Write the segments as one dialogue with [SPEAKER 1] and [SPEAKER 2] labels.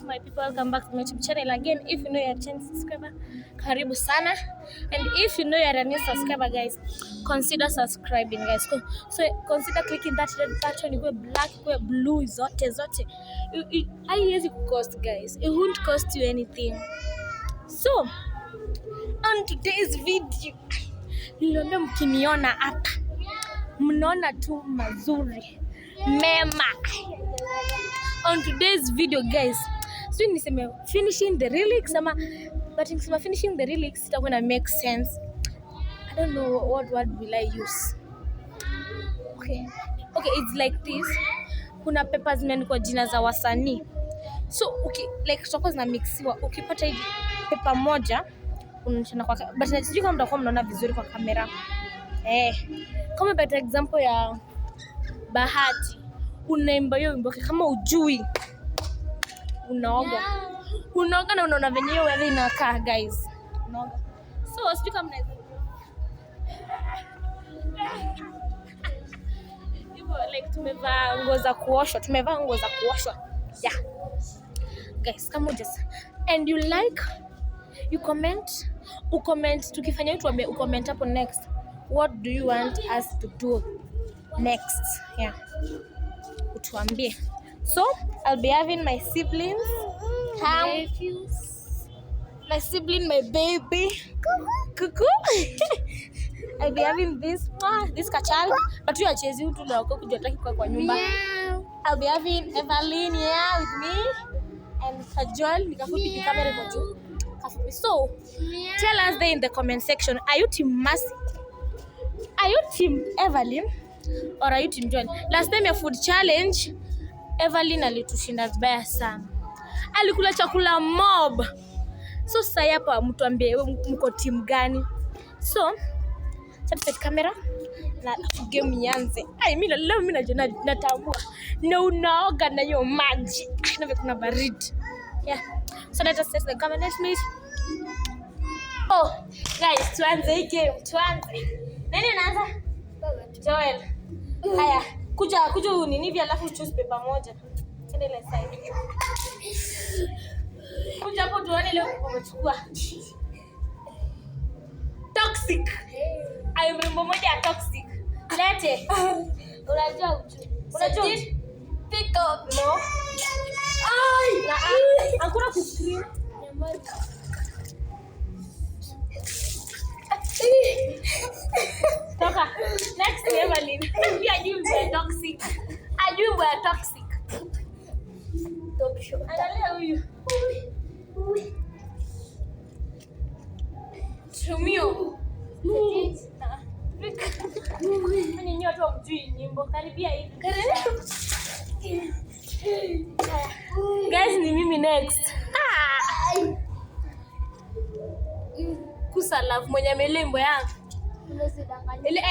[SPEAKER 1] my people, welcome back to my YouTube channel again. If you know you're a channel subscriber, karibu sana. And if you know you're a new subscriber, guys, consider subscribing, guys. So consider clicking that red button. You go black, you go blue, zote. Haiwezi cost, guys. It won't cost you anything. So on today's video, niliona mkiniona hapa, mnaona tu mazuri mema. On today's video, guys, so niseme finishing the lyrics ama, but niseme finishing the lyrics it's gonna make sense. I don't know what word will I use. Okay, it's like this. Kuna papers zimeandikwa jina za wasanii. So like tutakuwa zina mixiwa. Ukipata hivi paper moja unaonyesha kwa, but sijui kama mtakuwa mnaona vizuri kwa kamera. Kama better example ya Bahati, unaimba hiyo wimbo kama ujui, unaoga na unaona venye hiyo wewe inakaa, guys, unaoga. So sijui kama mnaweza hivyo, like tumevaa nguo za kuoshwa, yeah guys, kama just and you like, you comment tukifanya hiyo, tuambie ucomment hapo next, what do you want us to do next, yeah, utuambie. So I'll be having my siblings, my sibling, my baby Kuku. I'll be having this kachal, but you are chasing to the kujotaki kwa nyumba. I'll be having Evelyn here with me and Kajol. Nikafupi the camera kwa juu. So tell us there in the comment section, are you team Mercy? Are you team Evelyn or are you team Joel? Last time ya food challenge, Evelyn alitushinda vibaya sana. Alikula chakula mob. So sasa hapa mtuambie mko team gani? So set camera na game ianze. Mimi leo natambua. Na unaoga na hiyo maji. Na kuna baridi. Yeah. So let us set the camera. Let's meet. Oh, guys, tuanze hii game. Nani anaanza? Joel. Haya, kuja nini hivi, alafu choose paper moja. Tende ile side. Kuja hapo tuone leo umechukua. Toxic. Ayo mrembo moja ya toxic. Lete. Unajua pick up. No. Hakuna kuscream. Toka. Next Evelyn. Pia ajui mbwa toxic. Top show. Angalia huyu. Tumio. Ni nyoto mjui nyimbo karibia hivi. Guys, ni mimi next. Kusa love mwenye melembo yangu. Ile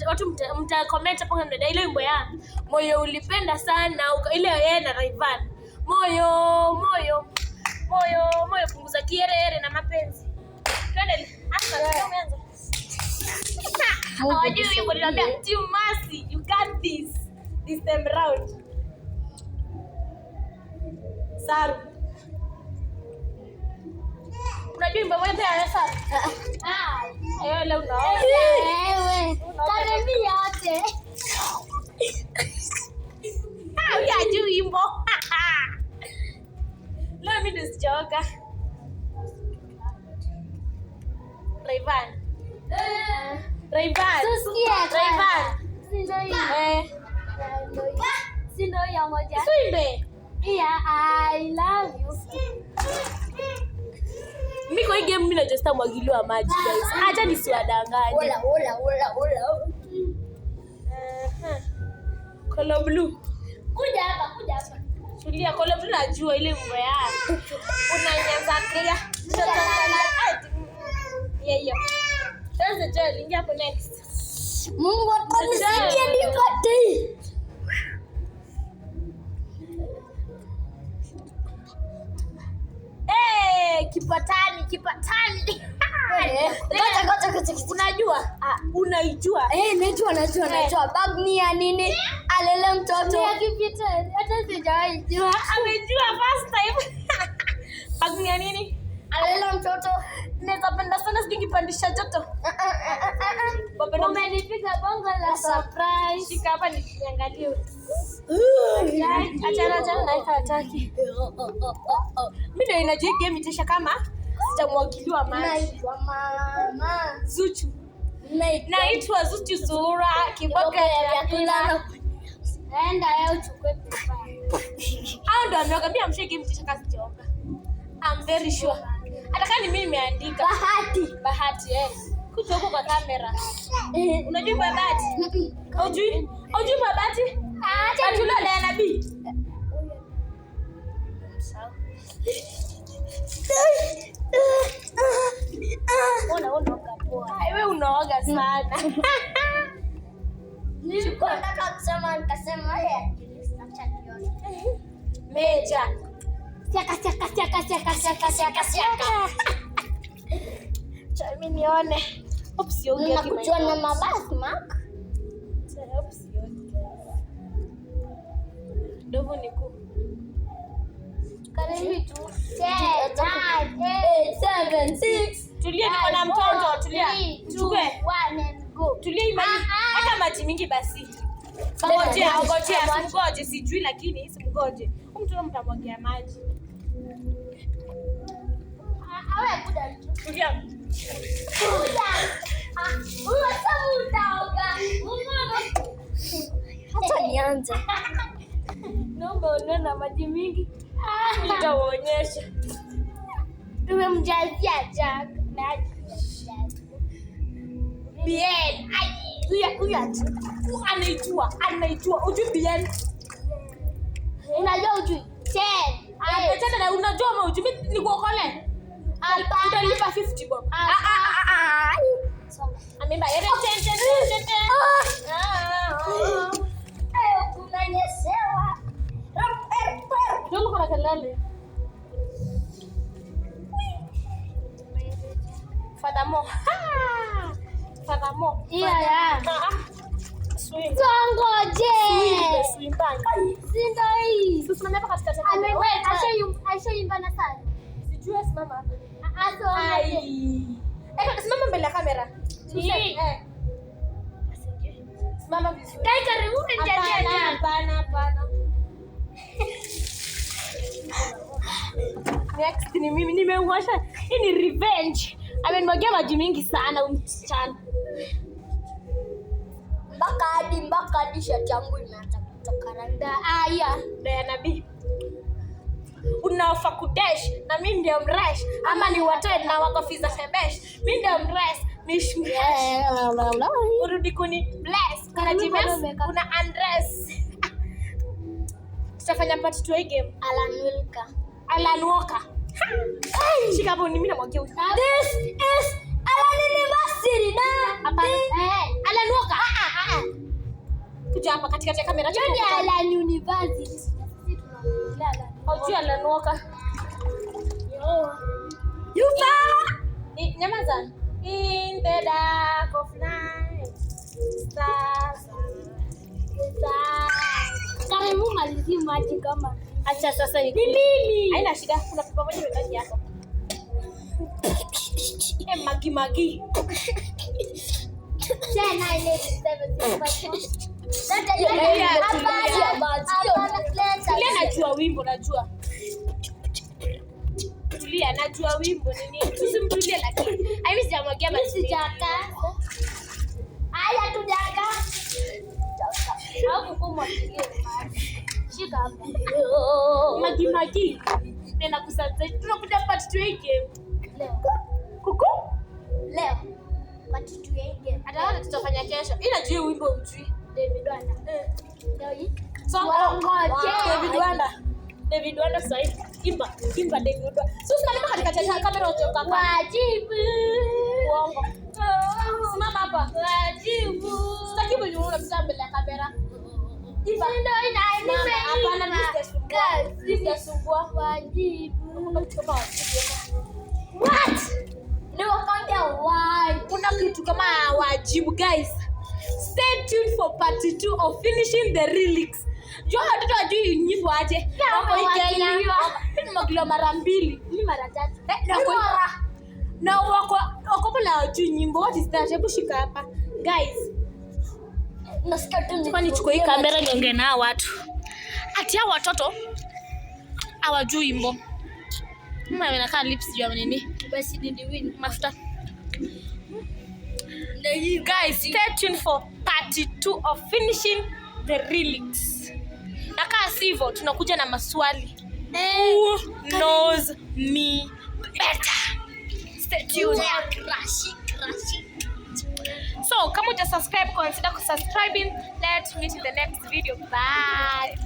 [SPEAKER 1] watu mta comment hapo kama ile wimbo yangu moyo ulipenda sana, ile yeye na Rayvanny, moyo punguza kierere na mapenzi. Twende hapa tumeanza. Hawajui wimbo, niambia Team Mercy, you got this time round. Saru, unajua wimbo moja ya Saru? Leo unaona. Karemi yote. Hujui wimbo. Leo mimi ndo sijaoga. Rayvanny. Sindo ya moja. Swimbe. Yeah, I love you. Mimi kwa hii game mimi najesta mwagiliwa maji, guys. Acha nisiwadanganye. Ola. Color blue. Kuja hapa. Tulia, color blue najua ile wimbo yako. Unanyanza clear. Yeah. Sasa Joel, ingia hapo next. Mungu atanisaidia nipate. Kipatani. Unajua? Unaijua? Najua. Bag ni ya nini? Alele mtoto. Ni ya kipita. Hata sijawahi jua. Amejua first time. ni ya nini?
[SPEAKER 2] Alela mtoto.
[SPEAKER 1] Napenda sana sikipandisha joto.
[SPEAKER 2] Umenipiga bongo la surprise.
[SPEAKER 1] Shika hapa niangalie. Acha na hataki. Mimi ndio inajua game itasha kama sitamwagiliwa maji.
[SPEAKER 2] Mama.
[SPEAKER 1] Zuchu. Naitwa Zuchu Sura kiboka ya kula.
[SPEAKER 2] Enda leo uchukue pesa.
[SPEAKER 1] Hao ndio amekwambia mshike mtisha kazi joga. I'm very sure. Hata kama ni mimi nimeandika Bahati kuja huko kwa kamera. Unajua Bahati? Hujui Bahati? Acha tule na nabii. Sawa. Unaoga poa. Wewe unaoga sana.
[SPEAKER 2] Nilikuwa nataka kusema nikasema acha nione.
[SPEAKER 1] Meja.
[SPEAKER 2] Siaka.
[SPEAKER 1] Cha mimi nione. Oops, yoga
[SPEAKER 2] Nakujua na mabasi mark.
[SPEAKER 1] Oops, yoga. Ndovu ni ku.
[SPEAKER 2] Karibu tu. 10 9 8 7 6.
[SPEAKER 1] Tulia niko na mtoto, tulia. Chukue.
[SPEAKER 2] 1 and go.
[SPEAKER 1] Tulia imani. Hata maji mingi basi. Ngoje sijui lakini simgoje. Mtu mtamwagia maji.
[SPEAKER 2] Awe kuda.
[SPEAKER 1] Tulia.
[SPEAKER 2] Huyo sasa utaoga. Mama. Hata nianze.
[SPEAKER 1] Naomba unaona maji mingi. Nitawaonyesha.
[SPEAKER 2] Tumemjazia Jack maji.
[SPEAKER 1] Bien. Huyu anaitwa. Ujui Bien.
[SPEAKER 2] Unajua ujui? 10.
[SPEAKER 1] Acha na unajua ama ujui nikuokole. Utalipa 50 bob. Amemba yeye 10.
[SPEAKER 2] Kunanyeshewa.
[SPEAKER 1] Ndio kuna kelele. Fadamo.
[SPEAKER 2] Yeah.
[SPEAKER 1] Swing.
[SPEAKER 2] Songoje.
[SPEAKER 1] Swing bang.
[SPEAKER 2] Sinda hii.
[SPEAKER 1] Sisi hapa katikati.
[SPEAKER 2] Ashaimba na sana.
[SPEAKER 1] Sijui simama.
[SPEAKER 2] Ai.
[SPEAKER 1] Simama mbele ya kamera. Simama vizuri.
[SPEAKER 2] Kai karibu nijaje.
[SPEAKER 1] Hapana. Next ni mimi nimeuasha. Hii ni revenge. Amenimwagia maji mingi sana msichana.
[SPEAKER 2] Mpaka hadi shati yangu imeanza kutoka randa. Aya,
[SPEAKER 1] Diana B. Unaofa kudesh na mimi ndio mresh ama ni watoe na wako fiza shebesh. Mimi ndio mresh, mishmesh. Urudi kuni bless. Kuna jimes, kuna undress. Tutafanya part 2 game. Alan Walker. Shika hapo mimi namwagia huyu.
[SPEAKER 2] This is Alan University na.
[SPEAKER 1] Alan Walker. Kuja hapa katikati ya kamera.
[SPEAKER 2] Johnny Alan University.
[SPEAKER 1] Hujui Alan Walker.
[SPEAKER 2] Yupa.
[SPEAKER 1] Nyamaza. In the dark of night. Stars.
[SPEAKER 2] Karibu malizi maji kama.
[SPEAKER 1] Acha sasa ni
[SPEAKER 2] nini?
[SPEAKER 1] Haina shida, kuna pipa moja ndani yako. Magi.
[SPEAKER 2] 10
[SPEAKER 1] Najua wimbo najua. Tulia najua wimbo nini? Tusimtulie lakini. Hivi sijamwagia maji.
[SPEAKER 2] Haya tujaka. Au kukumwagilia maji. Shika hapa.
[SPEAKER 1] Magi. Nenda kusasa. Tunakuja part 2 game.
[SPEAKER 2] Leo.
[SPEAKER 1] Kuku?
[SPEAKER 2] Leo. Part 2 game.
[SPEAKER 1] Hata tutafanya kesho. Ila juu wimbo ujui.
[SPEAKER 2] David Wanda. Leo hii.
[SPEAKER 1] David Wanda sasa hivi. Imba David Wanda. Sasa nalima katikati ya kamera utoka hapa.
[SPEAKER 2] Wajibu.
[SPEAKER 1] Uongo. Simama hapa. Wajibu. Sitaki kunyuona mbele ya kamera. Imba. Hapana nisisumbua.
[SPEAKER 2] Wajibu.
[SPEAKER 1] What?
[SPEAKER 2] Leo kambia why?
[SPEAKER 1] Kuna kitu kama wajibu guys. Stay tuned for part 2 of finishing the lyrics. Jo watoto wajui nyimbo aje. Wako mara 2, mimi mara 3. Na wako bila wajui nyimbo. What is that? Hebu shika hapa. Guys, kwani chukua hii kamera niongee na watu. Ati hao watoto hawajui nyimbo. Mama anakaa lips juu ya nini?
[SPEAKER 2] Basi did win.
[SPEAKER 1] Mafuta. Guys, stay tuned for part 2 of finishing the lyrics. Na kama sivyo tunakuja na maswali. Who knows me better? Stay tuned.
[SPEAKER 2] Crash.
[SPEAKER 1] So, kama uja subscribe, consider subscribing. Let's meet in the next video. Bye.